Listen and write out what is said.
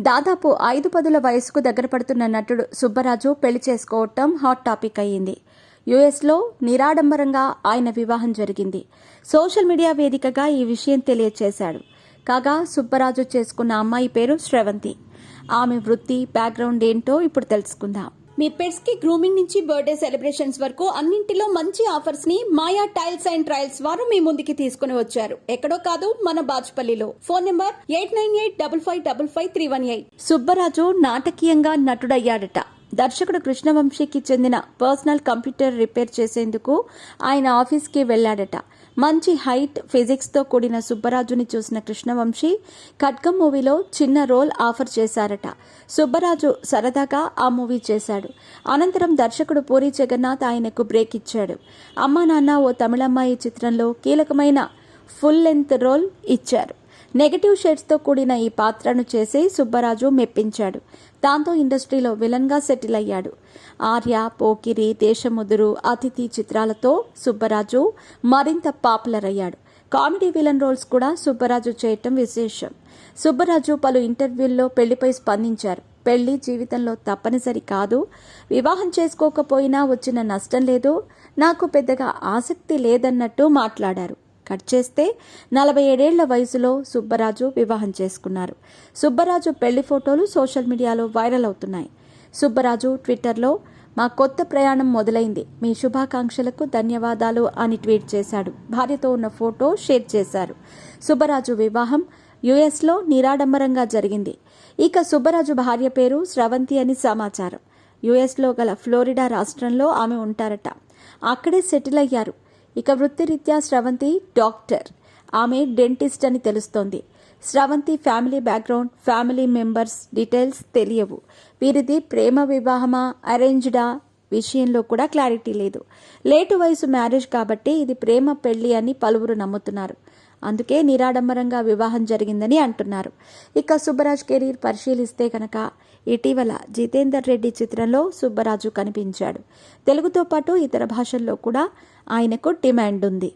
దాదాపు 5 పదుల వయసుకు దగ్గర పడుతున్న నటుడు సుబ్బరాజు పెళ్లి చేసుకోవటం హాట్ టాపిక్ అయ్యింది. యుఎస్లో నిరాడంబరంగా ఆయన వివాహం జరిగింది. సోషల్ మీడియా వేదికగా ఈ విషయం తెలియజేశాడు. కాగా సుబ్బరాజు చేసుకున్న అమ్మాయి పేరు శ్రవంతి. ఆమె వృత్తి, బ్యాక్గ్రౌండ్ ఏంటో ఇప్పుడు తెలుసుకుందాం. మీ పెట్స్ కి గ్రూమింగ్ నుంచి బర్త్డే సెలబ్రేషన్స్ వరకు అన్నింటిలో మంచి ఆఫర్స్ ని మాయా టైల్స్ అండ్ ట్రయల్స్ వారు మీ ముందుకి తీసుకుని వచ్చారు. ఎక్కడో కాదు, మన బాచుపల్లిలో. Phone number 8985555318. సుబ్బరాజు నాటకీయంగా నటుడయ్యాడట. దర్శకుడు కృష్ణవంశీకి చెందిన పర్సనల్ కంప్యూటర్ రిపేర్ చేసేందుకు ఆయన ఆఫీస్కి వెళ్లాడట. మంచి హైట్, ఫిజిక్స్తో కూడిన సుబ్బరాజుని చూసిన కృష్ణవంశీ ఖడ్గం మూవీలో చిన్న రోల్ ఆఫర్ చేశారట. సుబ్బరాజు సరదాగా ఆ మూవీ చేశాడు. అనంతరం దర్శకుడు పూరి జగన్నాథ్ ఆయనకు బ్రేక్ ఇచ్చాడు. అమ్మా నాన్న ఓ తమిళమ్మాయి చిత్రంలో కీలకమైన ఫుల్ లెంత్ రోల్ ఇచ్చారు. నెగటివ్ షేడ్స్తో కూడిన ఈ పాత్రను చేసి సుబ్బరాజు మెప్పించాడు. దాంతో ఇండస్ట్రీలో విలన్గా సెటిల్ అయ్యాడు. ఆర్య, పోకిరి, దేశముదురు, అతిథి చిత్రాలతో సుబ్బరాజు మరింత పాపులర్ అయ్యాడు. కామెడీ విలన్ రోల్స్ కూడా సుబ్బరాజు చేయటం విశేషం. సుబ్బరాజు పలు ఇంటర్వ్యూల్లో పెళ్లిపై స్పందించారు. పెళ్లి జీవితంలో తప్పనిసరి కాదు, వివాహం చేసుకోకపోయినా వచ్చిన నష్టం లేదు, నాకు పెద్దగా ఆసక్తి లేదన్నట్టు మాట్లాడారు. కట్ చేస్తే 47 ఏళ్ల వయసులో సుబ్బరాజు వివాహం చేసుకున్నారు. సుబ్బరాజు పెళ్లి ఫోటోలు సోషల్ మీడియాలో వైరల్ అవుతున్నాయి. సుబ్బరాజు ట్విట్టర్లో మా కొత్త ప్రయాణం మొదలైంది, మీ శుభాకాంక్షలకు ధన్యవాదాలు అని ట్వీట్ చేశాడు. భార్యతో ఉన్న ఫోటో షేర్ చేశారు. సుబ్బరాజు వివాహం యుఎస్లో నిరాడంబరంగా జరిగింది. ఇక సుబ్బరాజు భార్య పేరు శ్రవంతి అని సమాచారం. యుఎస్లో గల ఫ్లోరిడా రాష్ట్రంలో ఆమె ఉంటారట. అక్కడే సెటిల్ అయ్యారు. ఇక వృత్తిరీత్యా శ్రవంతి డాక్టర్, ఆమె డెంటిస్ట్ అని తెలుస్తోంది. Sravanthi family background, family members details తెలియవు. వీరిది ప్రేమ వివాహమా, అరేంజ్డా విషయంలో కూడా క్లారిటీ లేదు. లేటు వయసు మ్యారేజ్ కాబట్టి ఇది ప్రేమ పెళ్లి అని పలువురు నమ్ముతున్నారు. అందుకే నిరాడంబరంగా వివాహం జరిగిందని అంటున్నారు. ఇక సుబ్బరాజ్ కెరీర్ పరిశీలిస్తే కనుక ఇటీవల జితేందర్ రెడ్డి చిత్రంలో సుబ్బరాజు కనిపించాడు. తెలుగుతో పాటు ఇతర భాషల్లో కూడా ఆయనకు డిమాండ్ ఉంది.